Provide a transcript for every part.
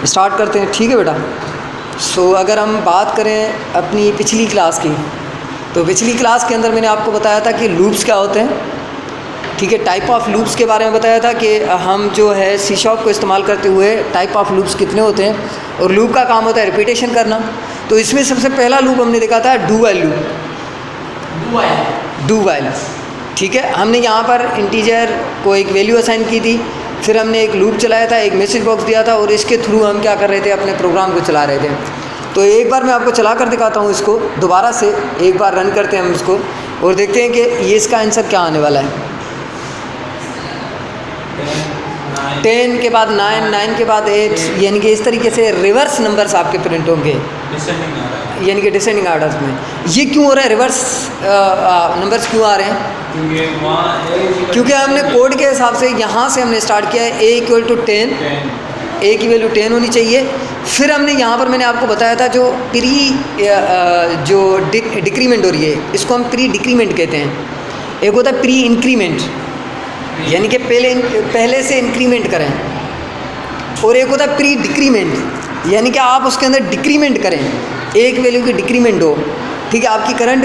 Start करते हैं, ठीक है बेटा। सो अगर हम बात करें अपनी पिछली क्लास की, तो पिछली क्लास के अंदर मैंने आपको बताया था कि लूप्स क्या होते हैं, ठीक है। टाइप ऑफ लूप्स के बारे में बताया था कि हम जो है सी शॉप को इस्तेमाल करते हुए टाइप ऑफ लूप्स कितने होते हैं, और लूप का काम होता है रिपीटेशन करना। तो इसमें सबसे पहला लूप हमने देखा था do while loop, do while, ठीक है। हमने यहाँ पर इंटीजर को एक वैल्यू असाइन की थी, फिर हमने एक लूप चलाया था, एक मैसेज बॉक्स दिया था, और इसके थ्रू हम क्या कर रहे थे, अपने प्रोग्राम को चला रहे थे। तो एक बार मैं आपको चला कर दिखाता हूँ इसको, दोबारा से एक बार रन करते हैं हम इसको, और देखते हैं कि ये इसका आंसर क्या आने वाला है। 10 के बाद 9, 9 के बाद 8, यानी कि इस तरीके से रिवर्स नंबर्स आपके प्रिंट होंगे, यानी कि डिसेंडिंग आर्डर्स में। ये क्यों हो रहा है, रिवर्स नंबर्स क्यों आ रहे हैं? क्योंकि हमने कोड के हिसाब से यहाँ से हमने स्टार्ट किया है a = 10, a की वैल्यू 10 होनी चाहिए। फिर हमने यहाँ पर मैंने आपको बताया था जो जो डिक्रीमेंट हो रही है, इसको हम प्री डिक्रीमेंट कहते हैं। एक होता है प्री इंक्रीमेंट, यानी कि पहले से इंक्रीमेंट करें, और एक होता है प्री डिक्रीमेंट, यानी कि आप उसके अंदर डिक्रीमेंट करें, एक वैल्यू की डिक्रीमेंट हो, ठीक है। आपकी करंट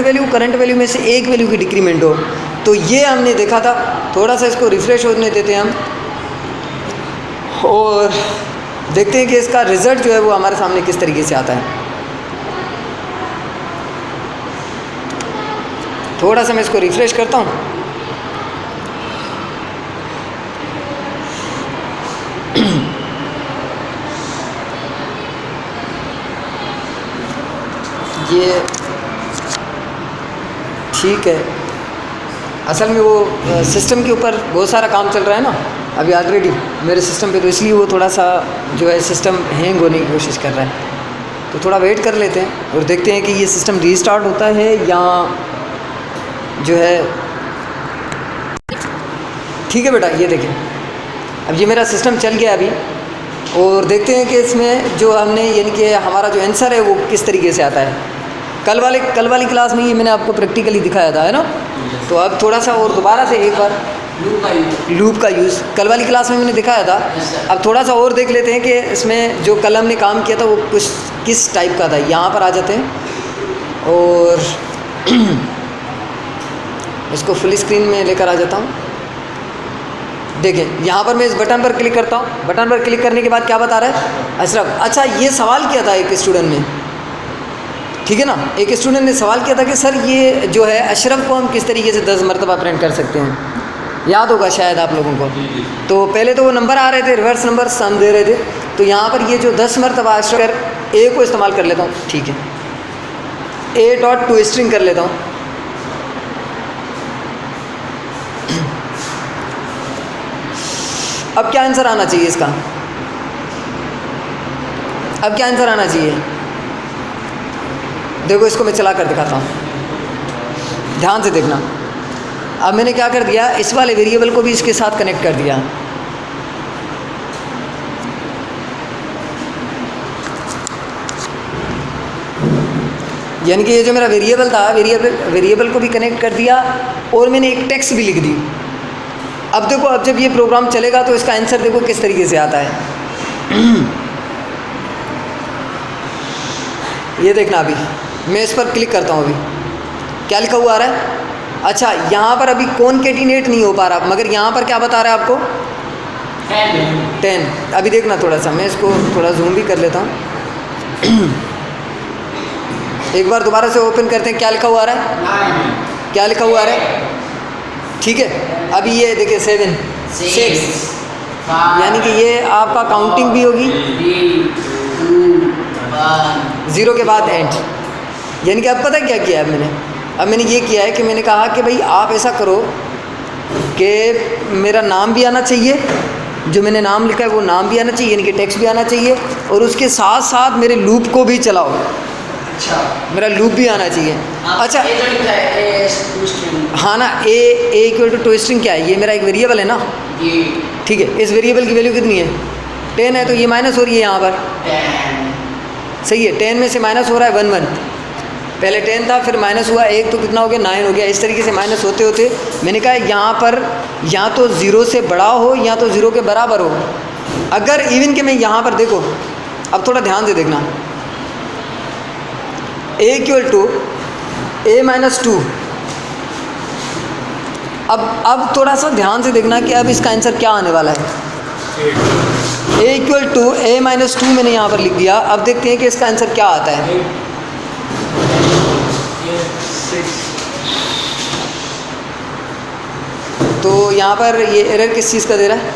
वैल्यू में से एक वैल्यू की डिक्रीमेंट हो। तो ये हमने देखा था। थोड़ा सा इसको रिफ़्रेश होने देते हैं हम, और देखते हैं कि इसका रिज़ल्ट जो है वो हमारे सामने किस तरीके से आता है। थोड़ा सा मैं इसको रिफ़्रेश करता हूँ। ये ठीक है। असल में वो सिस्टम के ऊपर बहुत सारा काम चल रहा है ना अभी ऑलरेडी मेरे सिस्टम पे, तो इसलिए वो थोड़ा सा जो है सिस्टम हैंग होने की कोशिश कर रहा है। तो थोड़ा वेट कर लेते हैं और देखते हैं कि ये सिस्टम रीस्टार्ट होता है या जो है। ठीक है बेटा, ये देखें अब ये मेरा सिस्टम चल गया अभी, और देखते हैं कि इसमें जो हमने यानी कि हमारा जो आंसर है वो किस तरीके से आता है। कल वाली क्लास में ये मैंने आपको प्रैक्टिकली दिखाया था, है ना। तो अब थोड़ा सा और दोबारा से एक बार लूप का यूज़ कल वाली क्लास में मैंने दिखाया था। अब थोड़ा सा और देख लेते हैं कि इसमें जो कल हमने काम किया था वो कुछ किस टाइप का था। यहाँ पर आ जाते हैं और इसको फुल स्क्रीन में लेकर आ जाता हूँ। देखें यहाँ पर मैं इस बटन पर क्लिक करता हूँ। बटन पर क्लिक करने के बाद क्या बता रहा है, अशरफ। अच्छा, ये सवाल किया था एक स्टूडेंट ने, ठीक है ना। एक स्टूडेंट ने सवाल किया था कि सर ये जो है अशरफ को हम किस तरीके से 10 मरतबा प्रिंट कर सकते हैं। याद होगा शायद आप लोगों को। तो पहले तो वो नंबर आ रहे थे, रिवर्स नंबर हम दे रहे थे। तो यहाँ पर ये जो 10 मरतबा अशरफ ए को इस्तेमाल कर लेता हूँ, ठीक है। a.toString कर लेता हूँ। अब क्या आंसर आना चाहिए इसका, अब क्या आंसर आना चाहिए? देखो इसको मैं चला कर दिखाता हूँ, ध्यान से देखना। अब मैंने क्या कर दिया, इस वाले वेरिएबल को भी इसके साथ कनेक्ट कर दिया। यानी कि ये जो मेरा वेरिएबल था, वेरिएबल को भी कनेक्ट कर दिया, और मैंने एक टेक्स्ट भी लिख दी। अब देखो, अब जब ये प्रोग्राम चलेगा तो इसका आंसर देखो किस तरीके से आता है। ये देखना, अभी मैं इस पर क्लिक करता हूँ। अभी क्या लिखा हुआ आ रहा है? अच्छा, यहाँ पर अभी कॉनकेटिनेट नहीं हो पा रहा, मगर यहाँ पर क्या बता रहा है आपको? 10। अभी देखना थोड़ा सा, मैं इसको थोड़ा जूम भी कर लेता हूँ। एक बार दोबारा से ओपन करते हैं। क्या लिखा हुआ आ रहा है? क्या लिखा हुआ आ रहा है? ठीक है। अभी ये देखिए 7, 6, यानी कि ये आपका काउंटिंग भी होगी, 0 के बाद एंड। यानी कि अब पता है क्या किया है मैंने? अब मैंने ये किया है कि मैंने कहा कि भाई आप ऐसा करो कि मेरा नाम भी आना चाहिए, जो मैंने नाम लिखा है वो नाम भी आना चाहिए, यानी कि टेक्स्ट भी आना चाहिए, और उसके साथ साथ मेरे लूप को भी चलाओ। अच्छा, मेरा लूप भी आना चाहिए। अच्छा, हाँ ना, a = toString क्या है? ये मेरा एक वेरिएबल है ना, ठीक है। इस वेरिएबल की वैल्यू कितनी है? 10 है, तो ये माइनस हो रही है यहाँ पर। 10 सही है। 10 में से माइनस हो रहा है 1 1। पहले 10 था, फिर माइनस हुआ 1, तो कितना हो गया? 9 हो गया। इस तरीके से माइनस होते होते मैंने कहा यहाँ पर या तो 0 से बड़ा हो या तो 0 के बराबर हो। अगर इवन के मैं यहाँ पर देखो, अब थोड़ा ध्यान से देखना, a equal to a minus 2। अब थोड़ा सा ध्यान से देखना कि अब इसका आंसर क्या आने वाला है। a equal to a minus 2 मैंने यहाँ पर लिख दिया। अब देखते हैं कि इसका आंसर क्या आता है। तो यहाँ पर ये एरर किस चीज़ का दे रहा है,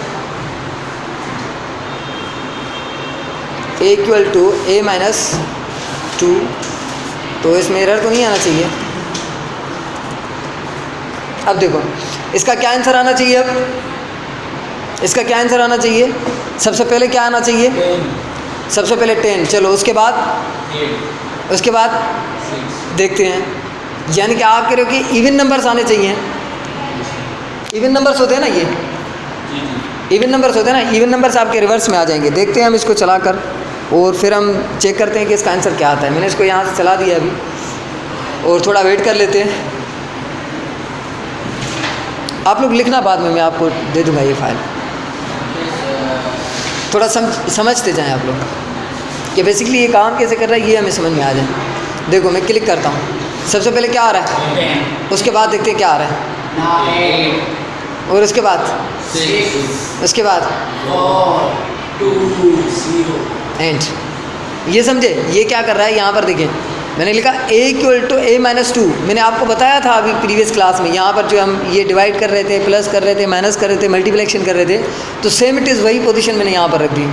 a equal to a minus 2, तो इसमें एरर तो नहीं आना चाहिए। अब देखो इसका क्या आंसर आना चाहिए। अब इसका क्या आंसर आना चाहिए, सबसे पहले क्या आना चाहिए, 10, सबसे पहले 10। चलो उसके बाद 8, उसके बाद 6, देखते हैं, यानी कि आप कह रहे हो कि इवन नंबर्स आने चाहिए। इवन नंबर्स होते हैं ना, ये जी जी, इवन नंबर्स होते हैं ना, इवन नंबर्स आपके रिवर्स में आ जाएंगे। देखते हैं हम इसको चला कर और फिर हम चेक करते हैं कि इसका आंसर क्या आता है। मैंने इसको यहाँ से चला दिया अभी और थोड़ा वेट कर लेते हैं। आप लोग लिखना बाद में, मैं आपको दे दूँगा ये फाइल। थोड़ा समझते जाएं आप लोग कि बेसिकली ये काम कैसे कर रहा है, ये हमें समझ में आ जाए। देखो मैं क्लिक करता हूँ, सबसे पहले क्या आ रहा है, 10, उसके बाद देखते हैं क्या आ रहा है, 9, और उसके बाद 6, उसके बाद 4, 2, 0। एंड। ये समझे ये क्या कर रहा है। यहाँ पर देखें मैंने लिखा a equal to a minus 2। मैंने आपको बताया था अभी प्रीवियस क्लास में, यहाँ पर जो हम ये डिवाइड कर रहे थे, प्लस कर रहे थे, माइनस कर रहे थे, मल्टीप्लिकेशन कर रहे थे, तो सेम इट इज़ वही पोजीशन मैंने यहाँ पर रख दी।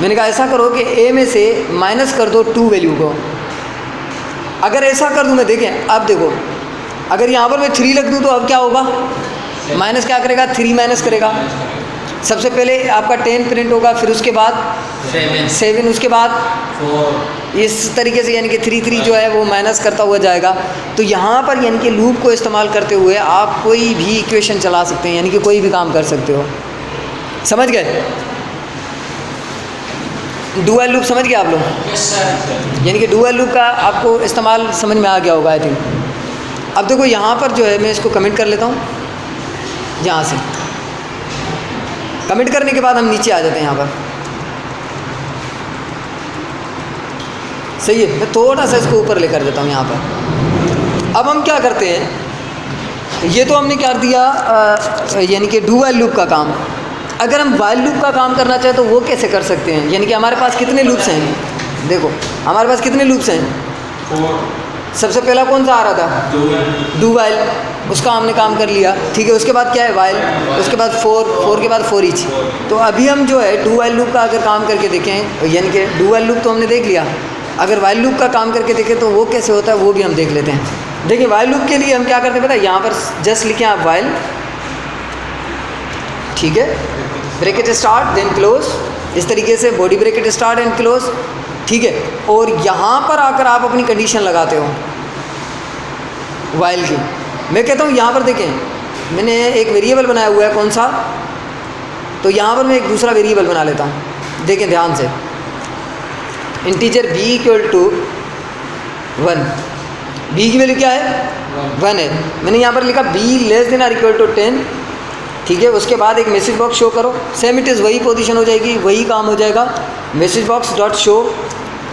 मैंने कहा ऐसा करो कि a में से माइनस कर दो 2 वैल्यू को। अगर ऐसा कर दूँ मैं, देखें अब देखो, अगर यहाँ पर मैं 3 रख दूँ तो अब क्या होगा, माइनस क्या करेगा, 3 माइनस करेगा। सबसे पहले आपका 10 प्रिंट होगा, फिर उसके बाद 7, उसके बाद 4, इस तरीके से, यानी कि 3 3 जो है वो माइनस करता हुआ जाएगा। तो यहाँ पर यानी कि लूप को इस्तेमाल करते हुए आप कोई भी इक्वेशन चला सकते हैं, यानी कि कोई भी काम कर सकते हो। समझ गए, डुअल लूप समझ गए आप लोग, यस सर। यानी कि डुअल लूप का आपको इस्तेमाल समझ में आ गया होगा आई थिंक। अब देखो यहाँ पर जो है मैं इसको कमेंट कर लेता हूँ, यहाँ से कमेंट करने के बाद हम नीचे आ जाते हैं यहाँ पर। सही है, मैं थोड़ा सा इसको ऊपर लेकर देता हूँ यहाँ पर। अब हम क्या करते हैं, ये तो हमने क्या दिया यानी कि डू वाइल लूप का काम। अगर हम वाइल लूप का काम करना चाहें तो वो कैसे कर सकते हैं, यानी कि हमारे पास कितने लूप्स हैं। देखो हमारे पास कितने लूप्स हैं, 4, सबसे पहला कौन सा आ रहा था, 2, डू वाइल, उसका हमने काम कर लिया, ठीक है। उसके बाद क्या है, वाइल, उसके बाद 4 के बाद 4 ईच। तो अभी हम जो है डू वाइल लूप का अगर काम करके देखें, यानी कि डू वाइल लूप तो हमने देख लिया, अगर वाइल लूप का काम करके देखें तो वो कैसे होता है वो भी हम देख लेते हैं। देखिए वाइल लूप के लिए हम क्या करते हैं पता है, यहाँ पर जस्ट लिखें आप वाइल, ठीक है, ब्रैकेट स्टार्ट देन क्लोज, इस तरीके से body bracket start and close, ठीक है। और यहाँ पर आकर आप अपनी कंडीशन लगाते हो वाइल की। मैं कहता हूँ यहाँ पर देखें मैंने एक वेरिएबल बनाया हुआ है, कौन सा, तो यहाँ पर मैं एक दूसरा वेरिएबल बना लेता हूँ। देखें ध्यान से, integer b equal to 1, b की वैल्यू क्या है 1 है। मैंने यहाँ पर लिखा b less than or equal to 10, ठीक है। उसके बाद एक मैसेज बॉक्स शो करो, सेम इट इज़ वही पोजीशन हो जाएगी, वही काम हो जाएगा। मैसेज बॉक्स डॉट शो,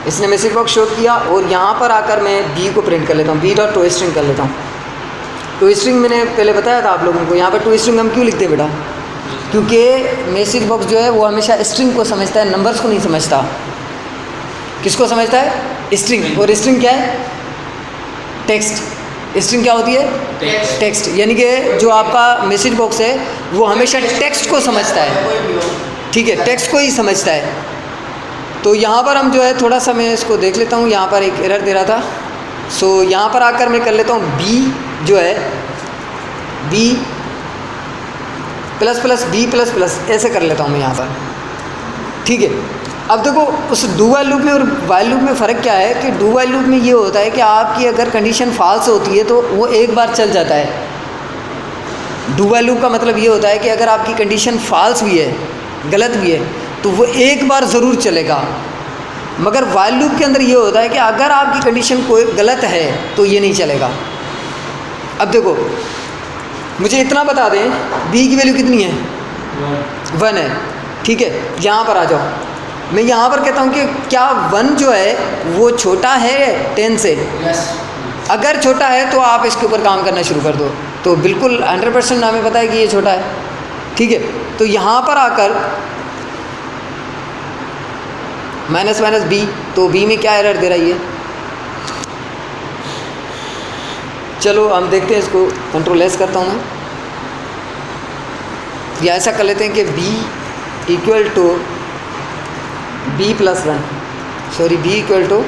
इसने मैसेज बॉक्स शो किया और यहाँ पर आकर मैं b को प्रिंट कर लेता हूँ, b डॉट टू स्ट्रिंग कर लेता हूँ। टू स्ट्रिंग मैंने पहले बताया था आप लोगों को, यहाँ पर टू स्ट्रिंग हम क्यों लिखते हैं बेटा, क्योंकि मैसेज बॉक्स जो है वो हमेशा स्ट्रिंग को समझता है, नंबर्स को नहीं समझता। किसको समझता है, स्ट्रिंग। और स्ट्रिंग क्या है, टेक्स्ट। स्ट्रिंग क्या होती है, टेक्स्ट, यानी कि जो आपका मैसेज बॉक्स है वो हमेशा टेक्स्ट को समझता है, ठीक है, टेक्स्ट को ही समझता है। तो यहाँ पर हम जो है थोड़ा सा मैं इसको देख लेता हूँ, यहाँ पर एक एरर दे रहा था। सो यहाँ पर आकर मैं कर लेता हूँ b जो है b plus plus b plus plus, ऐसे कर लेता हूँ मैं यहाँ पर, ठीक है। अब देखो उस डू वाइल लूप में और वाइल लूप में फ़र्क क्या है कि डू वाइल लूप में ये होता है कि आपकी अगर कंडीशन फॉल्स होती है तो वो एक बार चल जाता है। डू वाइल लूप का मतलब ये होता है कि अगर आपकी कंडीशन फॉल्स भी है, गलत भी है, तो वो एक बार ज़रूर चलेगा। मगर वाइल लूप के अंदर ये होता है कि अगर आपकी कंडीशन कोई गलत है तो ये नहीं चलेगा। अब देखो मुझे इतना बता दें b की वैल्यू कितनी है, 1 है, ठीक है। यहाँ पर आ जाओ, मैं यहाँ पर कहता हूँ कि क्या 1 जो है वो छोटा है 10 से? Yes. अगर छोटा है तो आप इसके ऊपर काम करना शुरू कर दो। तो बिल्कुल 100% हमें पता है कि ये छोटा है, ठीक है। तो यहाँ पर आकर माइनस माइनस बी, तो बी में क्या एरर दे रही है? चलो हम देखते हैं, इसको कंट्रोल एस करता हूँ मैं, या ऐसा कर लेते हैं कि b equal to b plus 1, sorry b equal to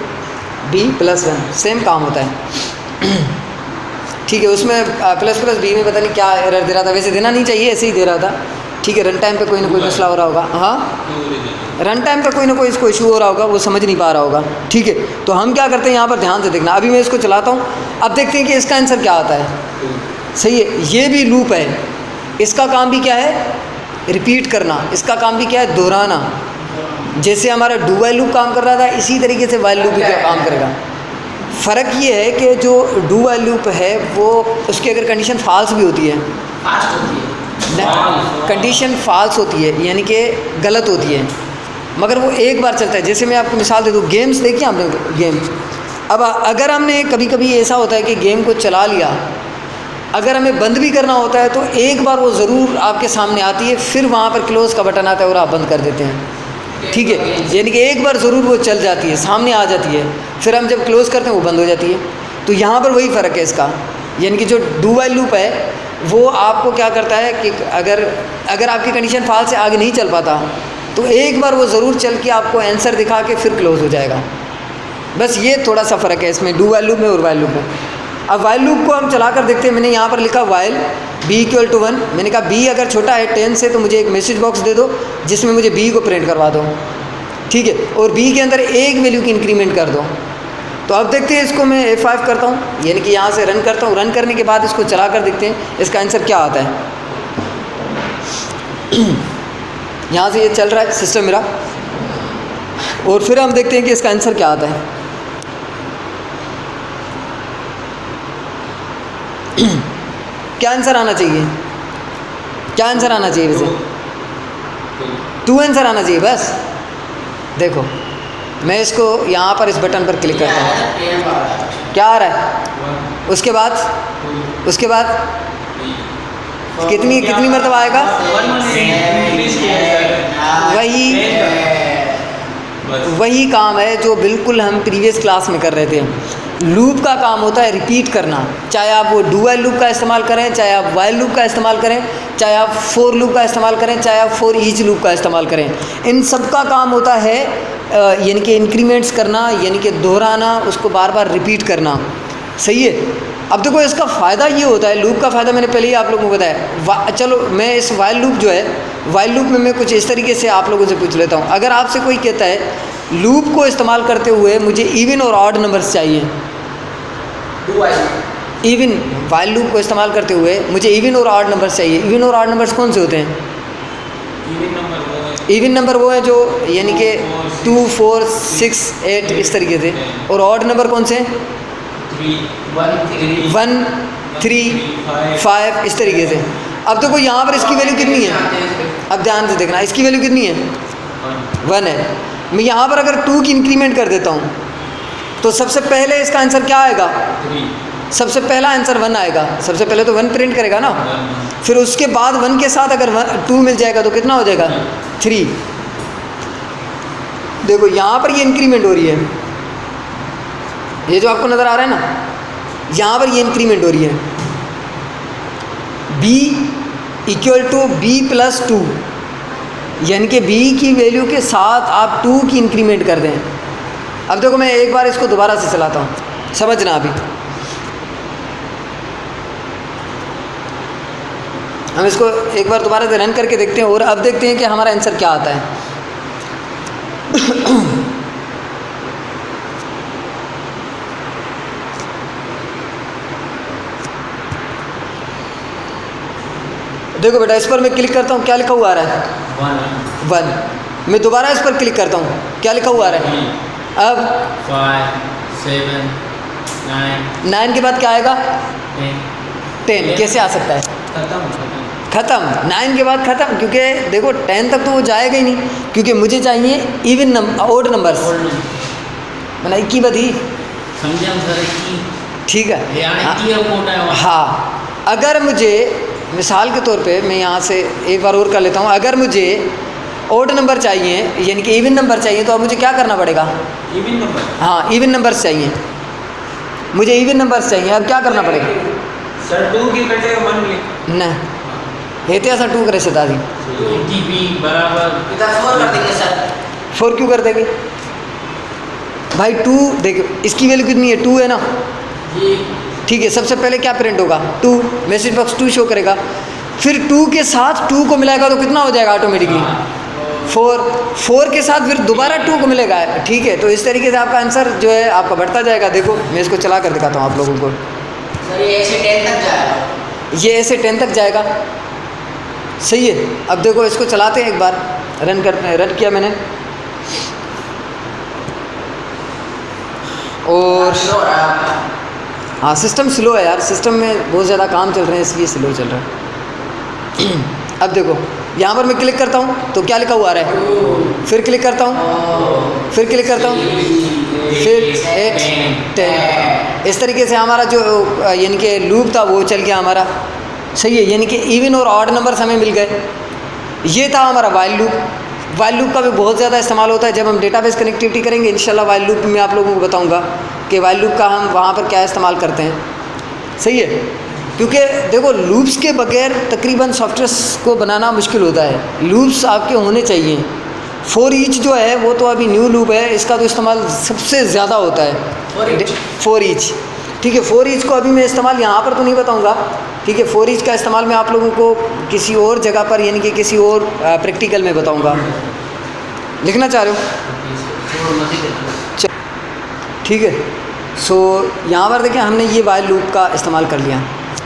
b plus 1, same काम होता है, ठीक है। उसमें प्लस प्लस b में पता नहीं क्या एरर दे रहा था, वैसे देना नहीं चाहिए, ऐसे ही दे रहा था, ठीक है। रन टाइम पे कोई ना कोई मसला हो रहा होगा, हाँ रन टाइम पे कोई ना कोई इसको इशू हो रहा होगा, वो समझ नहीं पा रहा होगा, ठीक है। तो हम क्या करते हैं यहाँ पर ध्यान से देखना, अभी मैं इसको चलाता हूँ, अब देखते हैं कि इसका आंसर क्या आता है। सही है, ये भी लूप है, इसका काम भी क्या है? रिपीट करना। इसका काम भी क्या है? दोहराना। जैसे हमारा डू वाइल लूप काम कर रहा था, इसी तरीके से वाइल लूप भी क्या काम करेगा। फ़र्क ये है कि जो डू वाइल लूप है वो उसकी अगर कंडीशन फाल्स भी होती है, Fast होती है. कंडीशन फाल्स होती है यानी कि गलत होती है, मगर वो एक बार चलता है। जैसे मैं आपको मिसाल दे दूँ, गेम्स देखिए आपने, गेम अब अगर हमने कभी कभी ऐसा होता है कि गेम को चला लिया, अगर हमें बंद भी करना होता है तो एक बार वो ज़रूर आपके सामने आती है, फिर वहाँ पर क्लोज़ का बटन आता है और आप बंद कर देते हैं, ठीक है। यानी कि एक बार ज़रूर वो चल जाती है, सामने आ जाती है, फिर हम जब क्लोज़ करते हैं वो बंद हो जाती है। तो यहाँ पर वही फ़र्क है इसका, यानी कि जो डू वाइल लूप है वो आपको क्या करता है कि अगर आपकी कंडीशन फाल्स से आगे नहीं चल पाता तो एक बार वो ज़रूर चल के आपको आंसर दिखा के फिर क्लोज़ हो जाएगा। बस ये थोड़ा सा फ़र्क है इसमें डू वाइल लूप में और वाइल लूप में। अब वाइल लूप को हम चला कर देखते हैं। मैंने यहाँ पर लिखा वाइल b इक्वल टू 1, मैंने कहा b अगर छोटा है 10 से तो मुझे एक मैसेज बॉक्स दे दो जिसमें मुझे b को प्रिंट करवा दो, ठीक है, और b के अंदर एक वैल्यू की इंक्रीमेंट कर दो। तो अब देखते हैं, इसको मैं F5 करता हूँ, यानी कि यहाँ से रन करता हूँ। रन करने के बाद इसको चला कर देखते हैं इसका आंसर क्या आता है। यहाँ से ये चल रहा है सिस्टम मेरा, और फिर हम देखते हैं कि इसका आंसर क्या आता है। क्या आंसर आना चाहिए? क्या आंसर आना चाहिए? वैसे 2 आंसर आना चाहिए बस। देखो मैं इसको यहाँ पर इस बटन पर क्लिक करता हूँ, क्या आ रहा है? उसके बाद कितनी मरतबा आएगा? वही काम है जो बिल्कुल हम प्रीवियस क्लास में कर रहे थे। लूप का काम होता है रिपीट करना, चाहे आप वो डू वाइल लूप का इस्तेमाल करें, चाहे आप वाइल लूप का इस्तेमाल करें, चाहे आप फॉर लूप का इस्तेमाल करें, चाहे आप फॉर ईच लूप का इस्तेमाल करें। इन सब का काम होता है यानी कि इंक्रीमेंट्स करना, यानी कि दोहराना, उसको बार बार रिपीट करना। सही है। अब देखो इसका फ़ायदा ये होता है, लूप का फ़ायदा मैंने पहले ही आप लोगों को बताया। चलो मैं इस वाइल लूप जो है, वाइल लूप में मैं कुछ इस तरीके से आप लोगों से पूछ लेता हूँ। अगर आपसे कोई कहता है लूप को इस्तेमाल करते हुए मुझे इवन और ऑड नंबर्स चाहिए, इवन वाइल लूप को इस्तेमाल करते हुए मुझे इवन और ऑड नंबर्स चाहिए। इवन और ऑड नंबर्स कौन से होते हैं? इवन नंबर वो है जो यानी कि 2, 4, 6, 8 इस तरीके से, और ऑड नंबर कौन से? 1, 3, 5 इस तरीके से। अब देखो यहाँ पर इसकी वैल्यू कितनी है? अब ध्यान से देखना, इसकी वैल्यू कितनी है? 1 है। मैं यहाँ पर अगर 2 की इंक्रीमेंट कर देता हूँ तो सबसे पहले इसका आंसर क्या आएगा? सबसे पहला आंसर 1 आएगा। सबसे पहले तो 1 प्रिंट करेगा ना, फिर उसके बाद 1 के साथ अगर 2 मिल जाएगा तो कितना हो जाएगा? 3। देखो यहाँ पर ये इंक्रीमेंट हो रही है, ये जो आपको नज़र आ रहा है ना, यहाँ पर ये इंक्रीमेंट हो रही है। b equal to b plus 2, यानी कि b की वैल्यू के साथ आप 2 की इंक्रीमेंट कर दें। अब देखो मैं एक बार इसको दोबारा से चलाता हूँ, समझना। अभी हम इसको एक बार दोबारा से रन करके देखते हैं और अब देखते हैं कि हमारा आंसर क्या आता है। देखो बेटा, इस पर मैं क्लिक करता हूँ, क्या लिखा हुआ आ रहा है? 1। मैं दोबारा इस पर क्लिक करता हूँ, क्या लिखा हुआ आ रहा है? अब 5, 7, 9 9 के बाद क्या आएगा? 10। कैसे आ सकता है? खत्म। ख़त्म, 9 के बाद ख़त्म, क्योंकि देखो 10 तक तो वो जाएगा ही नहीं, क्योंकि मुझे चाहिए इवन नंबर, ओड नंबर्स, मैंने 21 बधी, समझे हम सर की ठीक है। यानी की कोड है वहाँ। हाँ, अगर मुझे मिसाल के तौर पे मैं यहाँ से एक बार और कर लेता हूँ, अगर मुझे ओड नंबर चाहिए यानी कि इवन नंबर चाहिए, तो अब मुझे क्या करना पड़ेगा? इवन नंबर, हाँ, इवन नंबर्स चाहिए, मुझे इवन नंबर्स चाहिए, अब क्या करना पड़ेगा? सर 2 की कटे 1 लिख न हेते ऐसा 2 करे से दादी टीपी बराबर इधर 4 कर देंगे सर। 4 क्यों कर देंगे भाई? 2 देखो इसकी वैल्यू कितनी है? 2 है ना जी, ठीक है। सबसे पहले क्या प्रिंट होगा? 2, मैसेज बॉक्स 2 शो करेगा, फिर 2 के साथ 2 को मिलाएगा तो कितना हो जाएगा ऑटोमेटिकली? 4 के साथ फिर दोबारा 2 को मिलेगा, ठीक है। तो इस तरीके से आपका आंसर जो है आपका बढ़ता जाएगा। देखो मैं इसको चला कर दिखाता हूँ आप लोगों को। सर ये ऐसे 10 तक जाएगा, ये ऐसे 10 तक जाएगा, सही है। अब देखो इसको चलाते हैं एक बार, रन करते हैं। रन किया मैंने और हाँ, सिस्टम स्लो है यार, सिस्टम में बहुत ज़्यादा काम चल रहे हैं इसलिए स्लो चल रहा है। अब देखो यहाँ पर मैं क्लिक करता हूँ तो क्या लिखा हुआ आ रहा है, फिर क्लिक करता हूँ, फिर क्लिक करता हूँ, फिर 8 10। इस तरीके से हमारा जो यानी कि लूप था वो चल गया हमारा, सही है। यानी कि इवन और ऑड नंबर्स हमें मिल गए। ये था हमारा वाइल लूप। वाइल लूप का भी बहुत ज़्यादा इस्तेमाल होता है जब हम डेटाबेस कनेक्टिविटी करेंगे। इंशाल्लाह वाइल लूप में आप लोगों को बताऊंगा कि वाइल लूप का हम वहाँ पर क्या इस्तेमाल करते हैं, सही है। क्योंकि देखो लूप्स के बगैर तकरीबन सॉफ्टवेयर को बनाना मुश्किल होता है, लूप्स आपके होने चाहिए। फॉर ईच जो है वो तो अभी न्यू लूप है, इसका तो इस्तेमाल सबसे ज़्यादा होता है फॉर ईच, ठीक है। फॉर ईच को अभी मैं इस्तेमाल यहाँ पर तो नहीं बताऊँगा, ठीक है। फॉर ईच का इस्तेमाल मैं आप लोगों को किसी और जगह पर यानी कि किसी और प्रैक्टिकल में बताऊँगा। लिखना चाह रहे हो? ठीक है। सो यहाँ पर देखिए हमने ये वाइल लूप का इस्तेमाल कर लिया।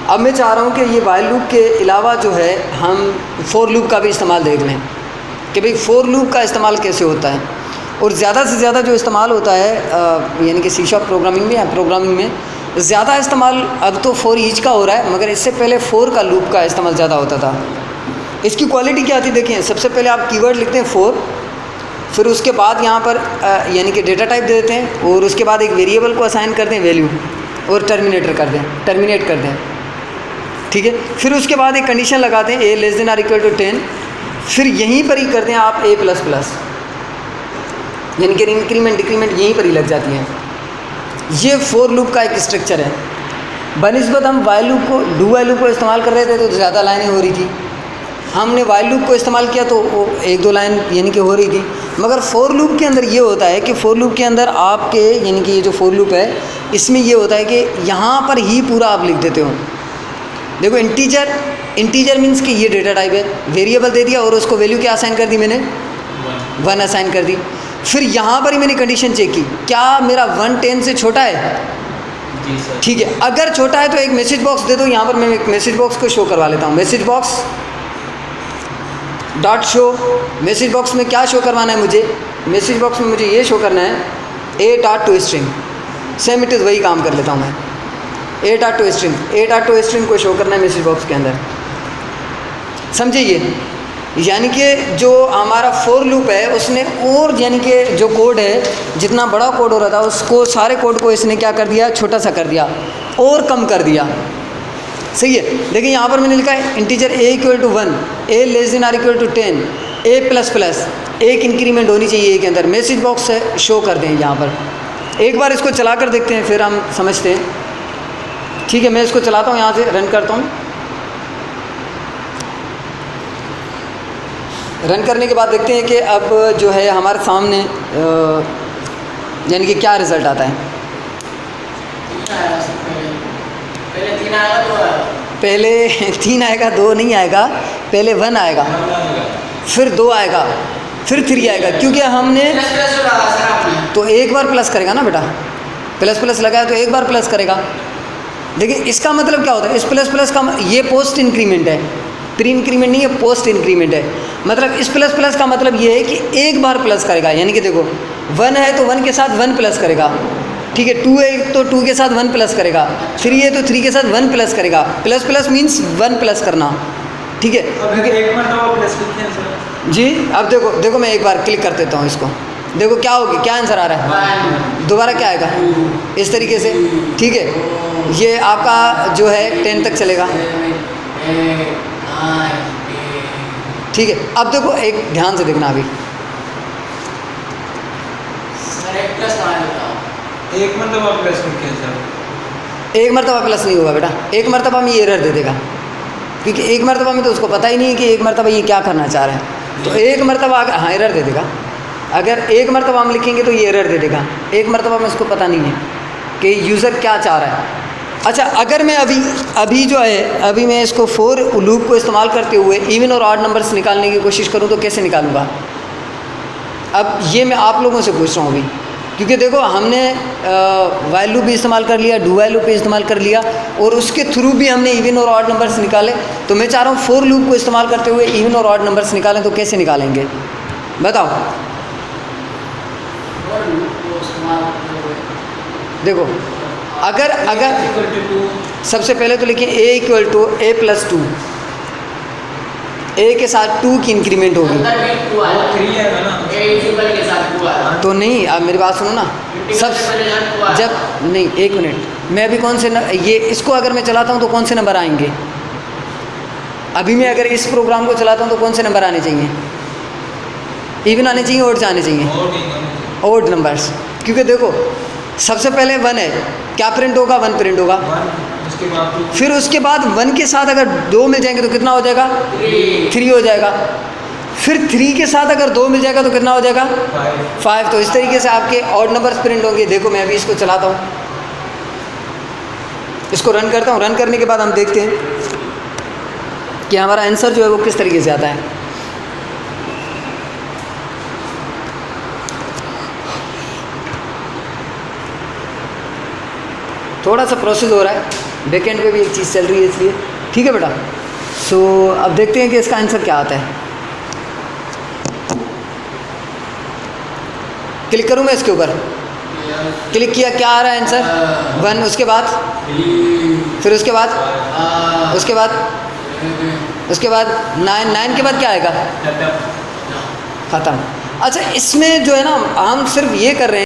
अब मैं चाह रहा हूँ कि ये वाइल लूप के अलावा जो है हम फॉर लूप का भी इस्तेमाल देख लें कि भाई फॉर लूप का इस्तेमाल कैसे होता है। और ज़्यादा से ज़्यादा जो इस्तेमाल होता है यानी कि सी शार्प प्रोग्रामिंग में या प्रोग्रामिंग में ज़्यादा इस्तेमाल अब तो फॉर ईच का हो रहा है, मगर इससे पहले फॉर का लूप का इस्तेमाल ज़्यादा होता था। इसकी क्वालिटी क्या थी देखें, सबसे पहले आप कीवर्ड लिखते हैं फॉर, फिर उसके बाद यहाँ पर यानी कि डेटा टाइप दे देते हैं और उसके बाद एक वेरिएबल को असाइन कर दें वैल्यू और टर्मिनेट कर दें, ठीक है। फिर उसके बाद एक कंडीशन लगाते हैं A less than or equal to 10, फिर यहीं पर ही कर दें आप ए प्लस प्लस, यानी कि इंक्रीमेंट डिक्रीमेंट यहीं पर ही लग जाती हैं। ये फॉर लूप का एक स्ट्रक्चर है। बनिस्बत हम वाइल लूप को डू वाइल लूप को इस्तेमाल कर रहे थे तो ज़्यादा लाइनें हो रही थी, हमने वाइल लूप को इस्तेमाल किया तो वो 1-2 लाइन यानी कि हो रही थी। मगर फॉर लूप के अंदर ये होता है कि फॉर लूप के अंदर आपके यानी कि ये जो फॉर लूप है इसमें ये होता है कि यहाँ पर ही पूरा आप लिख देते हो। देखो इंटीजर मीन्स कि ये डेटा टाइप है, वेरिएबल दे दिया और उसको वैल्यू क्या असाइन कर दी मैंने, 1 असाइन कर दी। फिर यहाँ पर ही मैंने कंडीशन चेक की, क्या मेरा 1 10 से छोटा है, ठीक है। अगर छोटा है तो एक मैसेज बॉक्स दे दो। यहाँ पर मैं एक मैसेज बॉक्स को शो करवा लेता हूँ। Message box dot show, message box में क्या शो करवाना है मुझे, मैसेज बॉक्स में मुझे ये शो करना है ए dot to string, same it is वही काम कर लेता हूँ मैं। ए डॉट टू स्ट्रिंग को शो करना है मैसेज बॉक्स के अंदर, समझे ये। यानी कि जो हमारा फॉर लूप है उसने और यानी कि जो कोड है जितना बड़ा कोड हो रहा था उसको सारे कोड को इसने क्या कर दिया, छोटा सा कर दिया और कम कर दिया, सही है। देखिए यहाँ पर मैंने लिखा है integer a equal to 1, a less than or equal to 10, a plus plus, एक इंक्रीमेंट होनी चाहिए ए के अंदर। मैसेज बॉक्स से शो कर दें यहाँ पर। एक बार इसको चला कर देखते हैं फिर हम समझते हैं, ठीक है। मैं इसको चलाता हूँ, यहाँ से रन करता हूँ। रन करने के बाद देखते हैं कि अब जो है हमारे सामने यानी कि क्या रिज़ल्ट आता है। पहले 3 आएगा, 2 नहीं आएगा, पहले 1 आएगा, फिर 2 आएगा, फिर 3 आएगा, क्योंकि हमने तो एक बार प्लस करेगा ना बेटा, प्लस प्लस लगाया तो एक बार प्लस करेगा। देखिए इसका मतलब क्या होता है, इस प्लस प्लस का ये पोस्ट इंक्रीमेंट है, प्री इंक्रीमेंट नहीं है, पोस्ट इंक्रीमेंट है। मतलब इस प्लस प्लस का मतलब ये है कि एक बार प्लस करेगा, यानी कि देखो 1 है तो 1 के साथ 1 प्लस करेगा, ठीक है। 2 है तो 2 के साथ 1 प्लस करेगा, 3 है तो 3 के साथ 1 प्लस करेगा। प्लस प्लस मीन्स 1 प्लस करना, ठीक है, क्योंकि एक मरतबा प्लस लिखते हैं सर। जी अब देखो मैं एक बार क्लिक कर देता हूँ इसको, देखो क्या होगी, क्या आंसर आ रहा है, दोबारा क्या आएगा इस तरीके से, ठीक है। ये आपका जो है 10 तक चलेगा, ठीक है। अब देखो एक ध्यान से देखना अभी, एक मरतबा प्लस लिखते हैं सर। एक मरतबा प्लस नहीं होगा बेटा, एक मरतबा में ये एरर दे देगा, क्योंकि एक मरतबा में तो उसको पता ही नहीं है कि एक मरतबा ये क्या करना चाह रहे हैं। तो एक मरतबा अगर हाँ एरर दे देगा, अगर एक मरतबा हम लिखेंगे तो ये एरर दे देगा, एक मरतबा में उसको पता नहीं है कि यूज़र क्या चाह रहा है। अच्छा, अगर मैं अभी जो है अभी मैं इसको फॉर लूप को इस्तेमाल करते हुए इवन और ऑड नंबर्स निकालने की कोशिश करूँ तो कैसे निकालूंगा? अब ये मैं आप लोगों से पूछ रहा हूँ अभी, क्योंकि देखो हमने वाइल लूप भी इस्तेमाल कर लिया, डू वाइल लूप भी इस्तेमाल कर लिया, और उसके थ्रू भी हमने इवन और ऑड नंबर्स निकाले। तो मैं चाह रहा हूँ फॉर लूप को इस्तेमाल करते हुए इवन और ऑड नंबर्स निकालें, तो कैसे निकालेंगे बताओ? देखो अगर सबसे पहले तो लिखिए a equal to a plus 2, a के साथ 2 की इंक्रीमेंट होगी, तो नहीं, आप मेरी बात सुनो ना, सब जब नहीं, एक मिनट, मैं अभी कौन से ये इसको अगर मैं चलाता हूँ तो कौन से नंबर आएंगे? अभी मैं अगर इस प्रोग्राम को चलाता हूँ तो कौन से नंबर आने चाहिए? इवन आने चाहिए, ओड आने चाहिए, ओड नंबर्स, क्योंकि देखो सबसे पहले 1 है, क्या प्रिंट होगा? 1 प्रिंट होगा, फिर उसके बाद 1 के साथ अगर 2 मिल जाएंगे तो कितना हो जाएगा? 3 हो जाएगा, फिर 3 के साथ अगर 2 मिल जाएगा तो कितना हो जाएगा? 5। तो इस तरीके से आपके ऑड नंबर्स प्रिंट होंगे। देखो मैं अभी इसको चलाता हूँ, इसको रन करता हूँ, रन करने के बाद हम देखते हैं कि हमारा आंसर जो है वो किस तरीके से आता है। थोड़ा सा प्रोसेस हो रहा है, बैकएंड पे भी एक चीज़ चल रही है इसलिए, ठीक है बेटा। सो अब देखते हैं कि इसका आंसर क्या आता है। क्लिक करूँ मैं इसके ऊपर? क्लिक किया, क्या आ रहा है आंसर? 1, उसके बाद फिर उसके बाद 9 के बाद क्या आएगा? ख़त्म। अच्छा, इसमें जो है ना हम सिर्फ ये कर रहे हैं